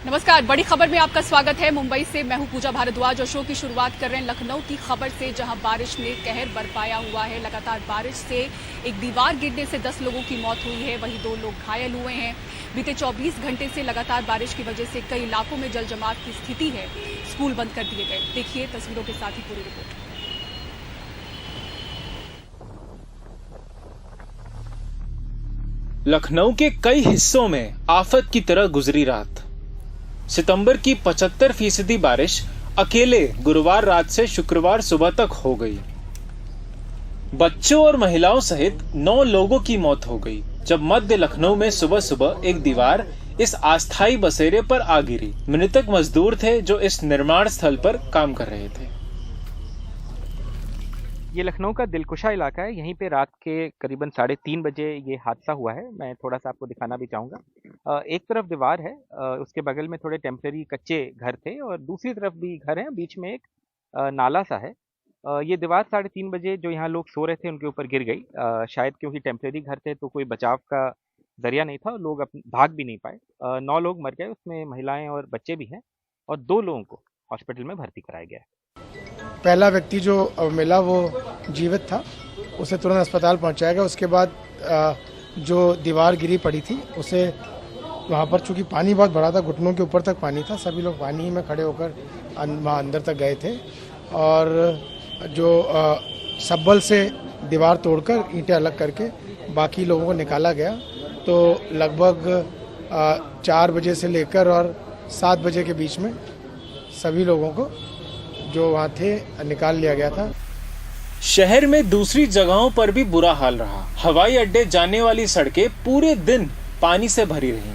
नमस्कार, बड़ी खबर में आपका स्वागत है। मुंबई से मैं हूं पूजा भारद्वाज और शो की शुरुआत कर रहे हैं लखनऊ की खबर से, जहां बारिश ने कहर बरपाया हुआ है। लगातार बारिश से एक दीवार गिरने से 10 लोगों की मौत हुई है, वहीं 2 लोग घायल हुए हैं। बीते 24 घंटे से लगातार बारिश की वजह से कई इलाकों में जल जमाव की स्थिति है। स्कूल बंद कर दिए गए। देखिए तस्वीरों के साथ ही पूरी रिपोर्ट। लखनऊ के कई हिस्सों में आफत की तरह गुजरी रात। सितंबर की 75% बारिश अकेले गुरुवार रात से शुक्रवार सुबह तक हो गई। बच्चों और महिलाओं सहित 9 लोगों की मौत हो गई, जब मध्य लखनऊ में सुबह सुबह एक दीवार इस अस्थायी बसेरे पर आ गिरी। मृतक मजदूर थे जो इस निर्माण स्थल पर काम कर रहे थे। ये लखनऊ का दिलकुशा इलाका है। यहीं पे रात के करीबन 3:30 बजे ये हादसा हुआ है। मैं थोड़ा सा आपको दिखाना भी चाहूँगा। एक तरफ दीवार है, उसके बगल में थोड़े टेम्परेरी कच्चे घर थे और दूसरी तरफ भी घर है, बीच में एक नाला सा है। ये दीवार 3:30 बजे जो यहाँ लोग सो रहे थे उनके ऊपर गिर गई। शायद क्योंकि टेम्परेरी घर थे तो कोई बचाव का जरिया नहीं था, लोग भाग भी नहीं पाए। 9 लोग मर गए, उसमें महिलाएं और बच्चे भी हैं और 2 लोगों को हॉस्पिटल में भर्ती कराया गया है। पहला व्यक्ति जो मिला वो जीवित था, उसे तुरंत अस्पताल पहुंचाया गया। उसके बाद जो दीवार गिरी पड़ी थी उसे वहाँ पर, चूंकि पानी बहुत भरा था, घुटनों के ऊपर तक पानी था, सभी लोग पानी में खड़े होकर वहाँ अंदर तक गए थे और जो सब्बल से दीवार तोड़कर ईंटें अलग करके बाकी लोगों को निकाला गया। तो लगभग 4 बजे से लेकर और 7 बजे के बीच में सभी लोगों को जो वहाँ थे निकाल लिया गया था। शहर में दूसरी जगहों पर भी बुरा हाल रहा। हवाई अड्डे जाने वाली सड़कें पूरे दिन पानी से भरी रहीं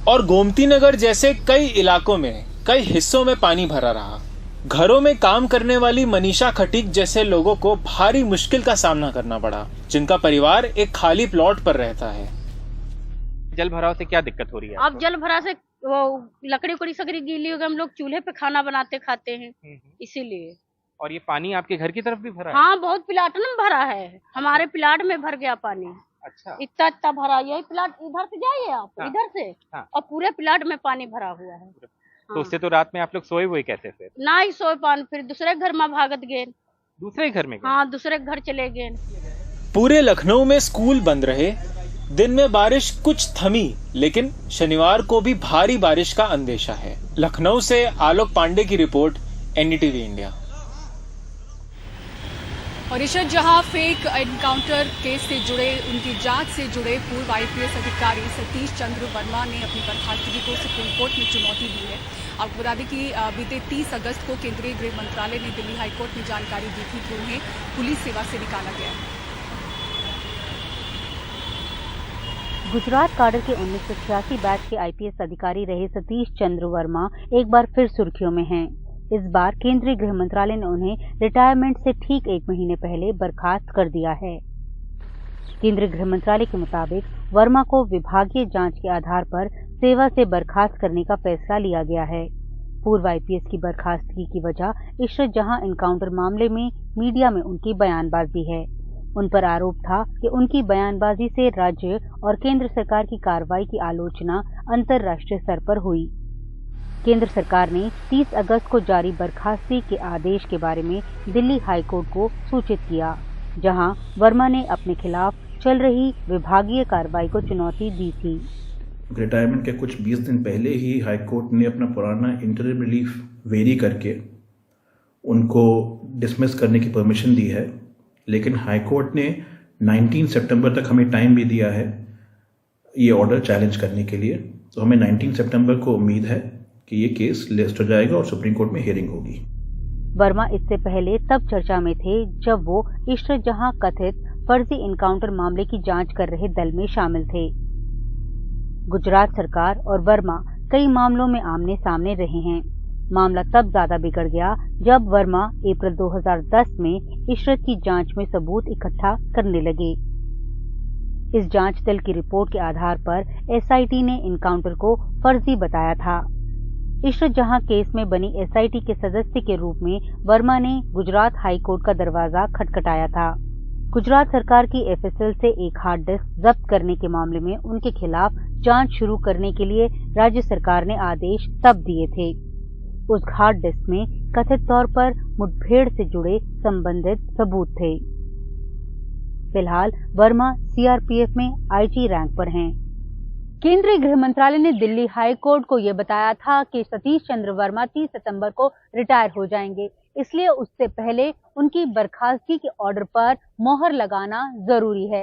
और गोमती नगर जैसे कई इलाकों में कई हिस्सों में पानी भरा रहा। घरों में काम करने वाली मनीषा खटीक जैसे लोगों को भारी मुश्किल का सामना करना पड़ा, जिनका परिवार एक खाली प्लॉट पर रहता है। जल भराव से क्या दिक्कत हो रही है? अब जल भराव से वो लकड़ी उकड़ी सगड़ी गीली हो गई, हम लोग चूल्हे पे खाना बनाते खाते हैं, इसीलिए। और ये पानी आपके घर की तरफ भी भरा है? हाँ, बहुत प्लाट में भरा है, हमारे प्लाट में भर गया पानी। अच्छा, इतना भरा। यही प्लाट इधर से जाइए आप। हाँ, इधर से। हाँ, और पूरे प्लाट में पानी भरा हुआ है। तो उससे तो रात में आप लोग सोए हुए कैसे फिर? ना ही सोए पानी, फिर दूसरे घर में भागत गए। दूसरे घर में? हाँ, दूसरे घर चले गए। पूरे लखनऊ में स्कूल बंद रहे। दिन में बारिश कुछ थमी, लेकिन शनिवार को भी भारी बारिश का अंदेशा है। लखनऊ से आलोक पांडे की रिपोर्ट, एनडीटीवी इंडिया। और ईशत जहां फेक एनकाउंटर केस से जुड़े, उनकी जांच से जुड़े पूर्व आईपीएस अधिकारी सतीश चंद्र वर्मा ने अपनी बर्खास्तगी को सुप्रीम कोर्ट में चुनौती दी है। आपको बता दें कि बीते 30 अगस्त को केंद्रीय गृह मंत्रालय ने दिल्ली हाईकोर्ट में जानकारी दी थी कि उन्हें पुलिस सेवा से निकाला गया है। गुजरात काडर के 1986 बैच के आईपीएस अधिकारी रहे सतीश चंद्र वर्मा एक बार फिर सुर्खियों में हैं। इस बार केंद्रीय गृह मंत्रालय ने उन्हें रिटायरमेंट से ठीक 1 महीने पहले बर्खास्त कर दिया है। केंद्रीय गृह मंत्रालय के मुताबिक वर्मा को विभागीय जांच के आधार पर सेवा से बर्खास्त करने का फैसला लिया गया है। पूर्व आईपीएस की बर्खास्तगी की वजह इशरत जहां एनकाउंटर मामले में मीडिया में उनकी बयानबाजी है। उन पर आरोप था कि उनकी बयानबाजी से राज्य और केंद्र सरकार की कार्रवाई की आलोचना अंतर्राष्ट्रीय स्तर पर हुई। केंद्र सरकार ने 30 अगस्त को जारी बर्खास्तगी के आदेश के बारे में दिल्ली हाईकोर्ट को सूचित किया, जहां वर्मा ने अपने खिलाफ चल रही विभागीय कार्रवाई को चुनौती दी थी। रिटायरमेंट के कुछ 20 दिन पहले ही हाईकोर्ट ने अपना पुराना इंटरिम रिलीफ वेरी करके उनको डिसमिस करने की परमिशन दी है, लेकिन हाईकोर्ट ने 19 सितंबर तक हमें टाइम भी दिया है ये ऑर्डर चैलेंज करने के लिए। तो हमें 19 सितंबर को उम्मीद है कि ये केस लिस्ट हो जाएगा और सुप्रीम कोर्ट में हियरिंग होगी। वर्मा इससे पहले तब चर्चा में थे जब वो इशरत जहां कथित फर्जी एनकाउंटर मामले की जांच कर रहे दल में शामिल थे। गुजरात सरकार और वर्मा कई मामलों में आमने सामने रहे हैं। मामला तब ज्यादा बिगड़ गया जब वर्मा अप्रैल 2010 में इशरत की जांच में सबूत इकट्ठा करने लगे। इस जांच दल की रिपोर्ट के आधार पर एसआईटी ने एनकाउंटर को फर्जी बताया था। इशरत जहां केस में बनी एसआईटी के सदस्य के रूप में वर्मा ने गुजरात हाई कोर्ट का दरवाजा खटखटाया था। गुजरात सरकार की एफएसएल से एक हार्ड डिस्क जब्त करने के मामले में उनके खिलाफ जांच शुरू करने के लिए राज्य सरकार ने आदेश तब दिए थे। उस हार्ड डिस्क में कथित तौर पर मुठभेड़ से जुड़े संबंधित सबूत थे। फिलहाल वर्मा सीआरपीएफ में आईजी रैंक पर हैं। केंद्रीय गृह मंत्रालय ने दिल्ली हाई कोर्ट को यह बताया था कि सतीश चंद्र वर्मा 30 सितंबर को रिटायर हो जाएंगे, इसलिए उससे पहले उनकी बर्खास्तगी के ऑर्डर पर मोहर लगाना जरूरी है।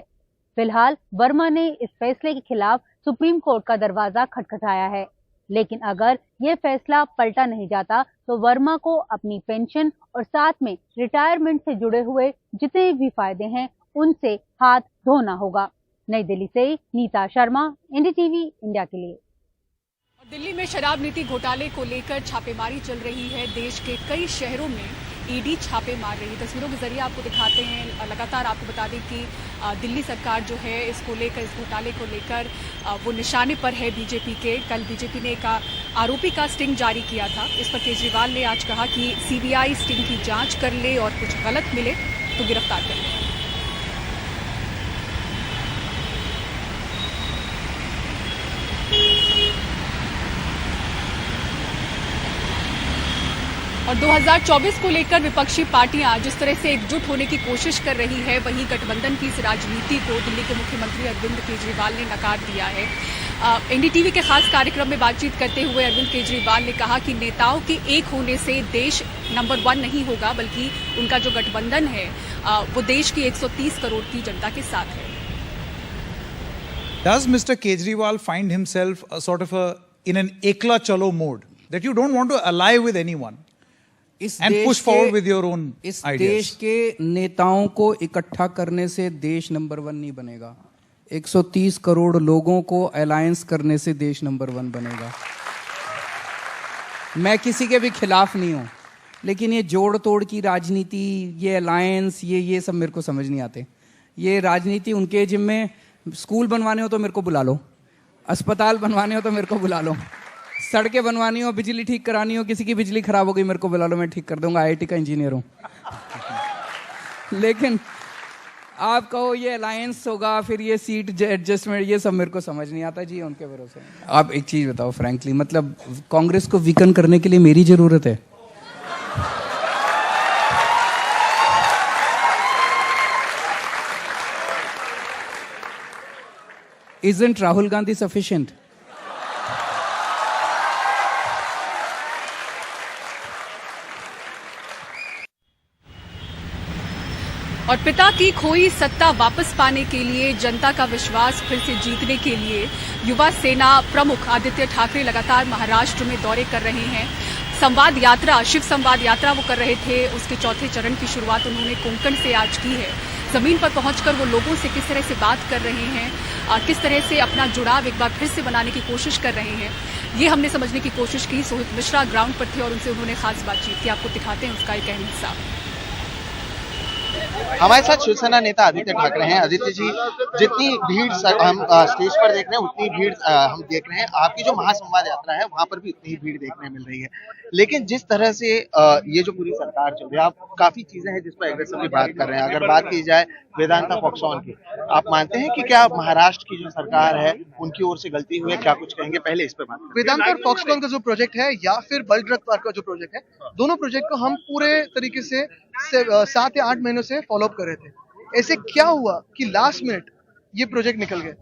फिलहाल वर्मा ने इस फैसले के खिलाफ सुप्रीम कोर्ट का दरवाजा खटखटाया है, लेकिन अगर ये फैसला पलटा नहीं जाता तो वर्मा को अपनी पेंशन और साथ में रिटायरमेंट से जुड़े हुए जितने भी फायदे हैं उनसे हाथ धोना होगा। नई दिल्ली से नीता शर्मा, एनडीटीवी इंडिया के लिए। दिल्ली में शराब नीति घोटाले को लेकर छापेमारी चल रही है। देश के कई शहरों में ईडी छापे मार रही है। तस्वीरों के जरिए आपको दिखाते हैं। लगातार आपको बता दें कि दिल्ली सरकार जो है इसको लेकर, इस घोटाले को लेकर वो निशाने पर है बीजेपी के। कल बीजेपी ने एक आरोपी का स्टिंग जारी किया था। इस पर केजरीवाल ने आज कहा कि सीबीआई स्टिंग की जांच कर ले और कुछ गलत मिले तो गिरफ्तार कर ले। और 2024 को लेकर विपक्षी पार्टियां जिस तरह से एकजुट होने की कोशिश कर रही है, वहीं गठबंधन की इस राजनीति को दिल्ली के मुख्यमंत्री अरविंद केजरीवाल ने नकार दिया है। एनडीटीवी के खास कार्यक्रम में बातचीत करते हुए अरविंद केजरीवाल ने कहा कि नेताओं के एक होने से देश नंबर 1 नहीं होगा, बल्कि उनका जो गठबंधन है वो देश की 130 करोड़ की जनता के साथ है। Does Mr. Kejriwal find himself in an ekla chalo mode that you don't want to ally with anyone and push forward with your own इस ideas? देश के नेताओं को इकट्ठा करने से देश नंबर 1 नहीं बनेगा। 130 करोड़ लोगों को अलायंस करने से देश नंबर 1 बनेगा। मैं किसी के भी खिलाफ नहीं हूं, लेकिन ये जोड़ तोड़ की राजनीति, ये अलायंस, ये सब मेरे को समझ नहीं आते। ये राजनीति उनके जिम्मे। स्कूल बनवाने हो तो मेरे को बुला लो, अस्पताल बनवाने हो तो मेरे को बुला लो, सड़कें बनवानी हो, बिजली ठीक करानी हो, किसी की बिजली खराब हो गई मेरे को बुला लो, मैं ठीक कर दूंगा, आईआईटी का इंजीनियर हूं। लेकिन आप कहो ये अलायंस होगा, फिर ये सीट एडजस्टमेंट, ये सब मेरे को समझ नहीं आता जी, उनके भरोसे। आप एक चीज बताओ फ्रैंकली, मतलब कांग्रेस को वीकन करने के लिए मेरी जरूरत है? Isn't Rahul Gandhi sufficient? और पिता की खोई सत्ता वापस पाने के लिए, जनता का विश्वास फिर से जीतने के लिए युवा सेना प्रमुख आदित्य ठाकरे लगातार महाराष्ट्र में दौरे कर रहे हैं। संवाद यात्रा, शिव संवाद यात्रा वो कर रहे थे, उसके चौथे चरण की शुरुआत उन्होंने कोंकण से आज की है। जमीन पर पहुंचकर वो लोगों से किस तरह से बात कर रहे हैं, किस तरह से अपना जुड़ाव एक बार फिर से बनाने की कोशिश कर रहे हैं, ये हमने समझने की कोशिश की। सोहित मिश्रा ग्राउंड पर थे और उनसे उन्होंने खास बातचीत की। आपको दिखाते हैं उसका एक अहम हिस्सा। हमारे साथ शिवसेना नेता आदित्य ठाकरे हैं। आदित्य जी, जितनी भीड़ हम स्टेज पर देख रहे हैं उतनी भीड़ हम देख रहे हैं, आपकी जो महासंवाद यात्रा है वहां पर भी उतनी ही भीड़ देखने मिल रही है। लेकिन जिस तरह से ये जो पूरी सरकार चल रही है, आप काफी चीजें हैं जिस पर एग्रेसिवली बात कर रहे हैं। अगर बात की जाए वेदांता फॉक्सकॉन की, आप मानते हैं कि क्या महाराष्ट्र की जो सरकार है उनकी ओर से गलती हुई है? क्या कुछ कहेंगे? पहले इस पर बात करें। वेदांता और फॉक्सकॉन का जो प्रोजेक्ट है या फिर बल ड्रग पार्क का जो प्रोजेक्ट है, दोनों प्रोजेक्ट को हम पूरे तरीके से 7 या 8 महीनों से फॉलो अप कर रहे थे। ऐसे क्या हुआ कि लास्ट मिनट ये प्रोजेक्ट निकल गए?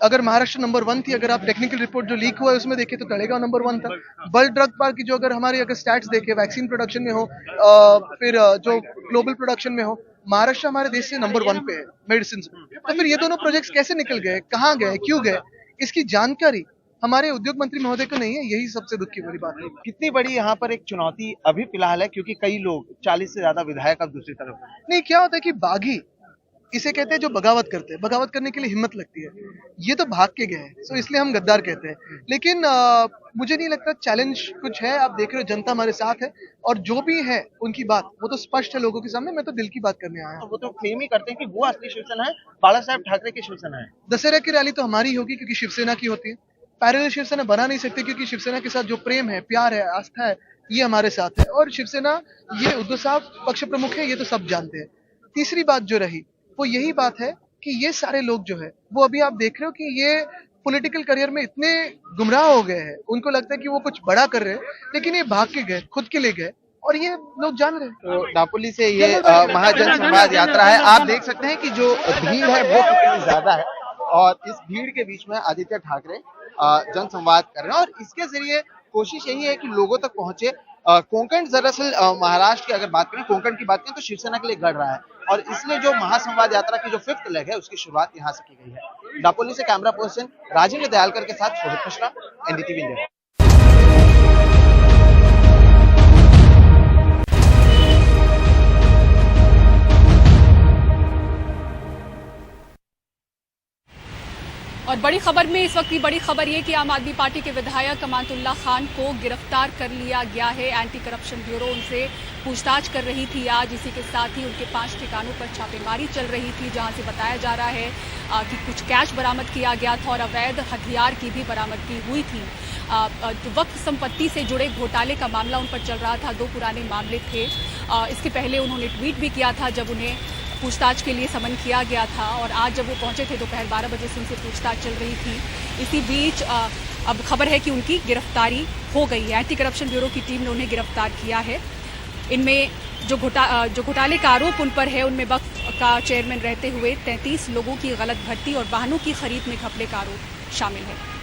अगर महाराष्ट्र नंबर 1 थी, अगर आप टेक्निकल रिपोर्ट जो लीक हुआ है उसमें देखें तो तड़ेगांव नंबर 1 था। बल ड्रग पार्क की जो अगर स्टैट्स देखें, वैक्सीन प्रोडक्शन में हो, फिर जो ग्लोबल प्रोडक्शन में हो, महाराष्ट्र हमारे देश से नंबर 1 पे है मेडिसिन में। तो फिर ये दोनों प्रोजेक्ट्स कैसे निकल गए, कहाँ गए, क्यों गए, इसकी जानकारी हमारे उद्योग मंत्री महोदय को नहीं है। यही सबसे दुख की बड़ी बात है। कितनी बड़ी यहाँ पर एक चुनौती अभी फिलहाल है, क्योंकि कई लोग 40 से ज्यादा विधायक अब दूसरी तरफ नहीं, क्या होता है कि बागी इसे कहते हैं जो बगावत करते हैं, बगावत करने के लिए हिम्मत लगती है। ये तो भाग के गए हैं, सो इसलिए हम गद्दार कहते हैं। लेकिन मुझे नहीं लगता चैलेंज कुछ है। आप देख रहे हो जनता हमारे साथ है और जो भी है उनकी बात वो तो स्पष्ट है लोगों के सामने। मैं तो दिल की बात करने आया हूँ। वो तो क्लेम ही करते हैं कि वो असली शिवसेना है, बाला साहेब ठाकरे की शिवसेना है। दशहरा की रैली तो हमारी होगी क्योंकि शिवसेना की होती है। पैरेलल शिवसेना बना नहीं सकते क्योंकि शिवसेना के साथ जो प्रेम है, प्यार है, आस्था है, ये हमारे साथ है। और शिवसेना, ये उद्धव साहब पक्ष प्रमुख है, ये तो सब जानते हैं। तीसरी बात जो रही वो यही बात है कि ये सारे लोग जो है वो अभी आप देख रहे हो कि ये पॉलिटिकल करियर में इतने गुमराह हो गए हैं, उनको लगता है कि वो कुछ बड़ा कर रहे हैं, लेकिन ये भाग के गए, खुद के लिए गए, और ये लोग जान रहे हैं। तो दापोली से ये महाजन संवाद यात्रा है, आप देख सकते हैं कि जो भीड़ है वो कितनी ज्यादा है, और इस भीड़ के बीच में आदित्य ठाकरे जन संवाद कर रहे हैं, और इसके जरिए कोशिश यही है कि लोगों तक पहुंचे। कोंकण दरअसल महाराष्ट्र की अगर बात करें, कोंकण की बात करें तो शिवसेना के लिए गढ़ रहा है, और इसलिए जो महासंवाद यात्रा की जो 5th लेग है उसकी शुरुआत यहाँ से की गई है। दापोली से कैमरा पर्सन राजेंद्र दयालकर के साथ सोहित मिश्रा, एनडीटीवी इंडिया। और बड़ी खबर में इस वक्त की बड़ी खबर ये कि आम आदमी पार्टी के विधायक अमानतुल्लाह खान को गिरफ्तार कर लिया गया है। एंटी करप्शन ब्यूरो उनसे पूछताछ कर रही थी आज। इसी के साथ ही उनके 5 ठिकानों पर छापेमारी चल रही थी, जहां से बताया जा रहा है कि कुछ कैश बरामद किया गया था और अवैध हथियार की भी बरामदगी हुई थी। वक्फ संपत्ति से जुड़े घोटाले का मामला उन पर चल रहा था, 2 पुराने मामले थे। इसके पहले उन्होंने ट्वीट भी किया था जब उन्हें पूछताछ के लिए समन किया गया था, और आज जब वो पहुंचे थे दोपहर 12 बजे से उनसे पूछताछ चल रही थी। इसी बीच अब खबर है कि उनकी गिरफ्तारी हो गई है। एंटी करप्शन ब्यूरो की टीम ने उन्हें गिरफ्तार किया है। इनमें जो घोटाले का आरोप उन पर है, उनमें वक्फ का चेयरमैन रहते हुए 33 लोगों की गलत भर्ती और वाहनों की खरीद में घपले का आरोप शामिल है।